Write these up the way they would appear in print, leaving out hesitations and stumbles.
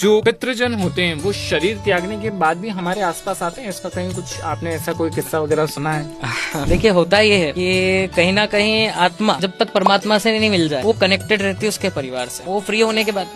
जो पितृजन होते हैं वो शरीर त्यागने के बाद भी हमारे आसपास आते हैं? इसका कहीं कुछ आपने ऐसा कोई किस्सा वगैरह सुना है? देखिए, होता ये है कि कहीं ना कहीं आत्मा जब तक परमात्मा से नहीं मिल जाए वो कनेक्टेड रहती है उसके परिवार से। वो फ्री होने के बाद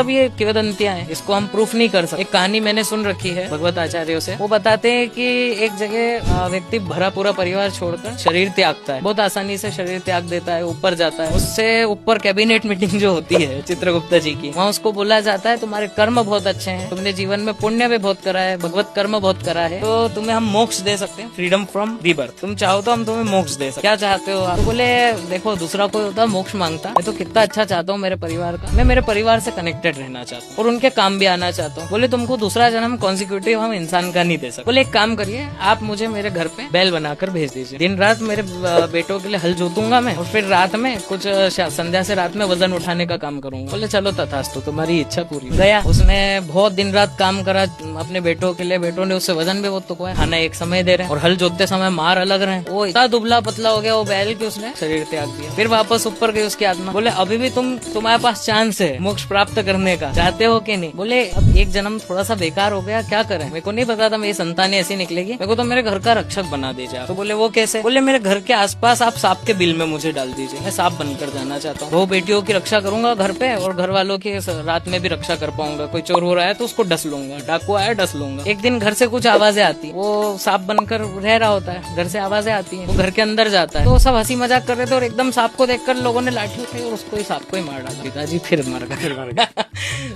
भी ये किंवदंतियां हैं, इसको हम प्रूफ नहीं कर सकते। एक कहानी मैंने सुन रखी है भगवत आचार्यों से। वो बताते हैं कि एक जगह व्यक्ति भरा पूरा परिवार छोड़कर शरीर त्यागता है, बहुत आसानी से शरीर त्याग देता है, ऊपर जाता है। उससे ऊपर कैबिनेट मीटिंग जो होती है चित्रगुप्त जी की, वहाँ उसको बोला जाता है तुम्हारे कर्म बहुत अच्छे हैं, तुमने जीवन में पुण्य भी बहुत करा है, भगवत कर्म बहुत करा है, तो तुम्हें हम मोक्ष दे सकते हैं, फ्रीडम फ्रॉम रीबर्थ। तुम चाहो तो हम तुम्हें मोक्ष दे सकते, क्या चाहते हो आप? तो बोले देखो, दूसरा कोई होता मोक्ष मांगता, मैं तो कितना अच्छा चाहता हूँ मेरे परिवार का, मैं मेरे परिवार से कनेक्टेड रहना चाहता हूँ और उनके काम भी आना चाहता हूँ। बोले तुमको दूसरा जन्म कॉन्सिक्यूटिव हम इंसान का नहीं दे सकते। बोले एक काम करिए, आप मुझे मेरे घर पे बैल बनाकर भेज दीजिए, दिन रात मेरे बेटों के लिए हल जोतूंगा मैं और फिर रात में कुछ संध्या से रात में वजन उठाने का काम करूंगा। बोले चलो तथास्तु, तुम्हारी इच्छा पूरी। गया, उसने बहुत दिन रात काम करा अपने बेटों के लिए, बेटों ने उससे वजन भी बहुत टुकवाया, खाना एक समय दे रहे हैं और हल जोतते समय मार अलग रहे। वो इतना दुबला पतला हो गया वो बैल कि उसने शरीर त्याग दिया। फिर वापस ऊपर गई उसकी आत्मा। बोले अभी भी तुम्हारे पास चांस है मोक्ष प्राप्त करने का, चाहते हो कि नहीं? बोले अब एक जन्म थोड़ा सा बेकार हो गया, क्या करें? मेरे को नहीं पता था मेरी संतान ऐसी निकलेगी, मेरे को तो मेरे घर का रक्षक बना दीजिए। तो बोले वो कैसे? बोले मेरे घर के आसपास आप सांप के बिल में मुझे डाल दीजिए, मैं सांप बनकर जाना चाहता हूँ। 2 बेटियों की रक्षा करूंगा घर पे और घर वालों की रात में भी रक्षा कर पाऊंगा। कोई चोर हो रहा है तो उसको डस लूंगा, डाकू आया डस लूंगा। एक दिन घर से कुछ आवाजें आती, वो सांप बनकर रह रहा होता है, घर से आवाजें आती है, वो घर के अंदर जाता है। तो सब हंसी मजाक कर रहे थे और एकदम सांप को देखकर लोगों ने लाठी उठाई और उसको सांप को ही मार डाला। पिताजी फिर मर गया।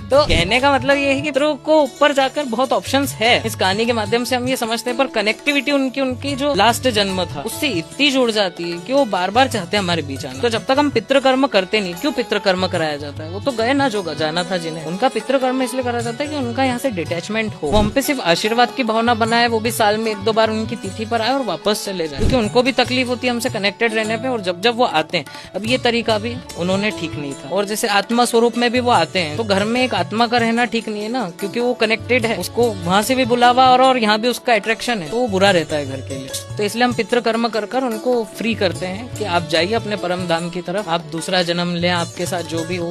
तो कहने का मतलब ये है कि पितरों को ऊपर जाकर बहुत ऑप्शंस है। इस कहानी के माध्यम से हम ये समझते हैं, पर कनेक्टिविटी उनकी जो लास्ट जन्म था उससे इतनी जुड़ जाती है कि वो बार बार चाहते हैं हमारे बीच आना। तो जब तक हम पितृकर्म करते नहीं, क्यों पितृकर्म कराया जाता है? वो तो गए ना जो जाना था जिन्हें, उनका पितृकर्म इसलिए करा जाता है कि उनका यहाँ से डिटैचमेंट हो, वो हम पे सिर्फ आशीर्वाद की भावना बनाए, वो भी साल में 1-2 बार उनकी तिथि पर आए और वापस चले जाए, क्योंकि उनको भी तकलीफ होती है हमसे कनेक्टेड रहने पे। और जब वो आते हैं, अब ये तरीका भी उन्होंने ठीक नहीं था। और जैसे आत्मा स्वरूप में भी वो आते हैं, तो घर में एक आत्मा का रहना ठीक नहीं है ना, क्योंकि वो कनेक्टेड है, उसको वहाँ से भी बुलावा और यहाँ भी उसका अट्रैक्शन है, तो वो बुरा रहता है घर के लिए। तो इसलिए हम पितृकर्म कर उनको फ्री करते हैं कि आप जाइए अपने परम धाम की तरफ, आप दूसरा जन्म लें, आपके साथ जो भी हो।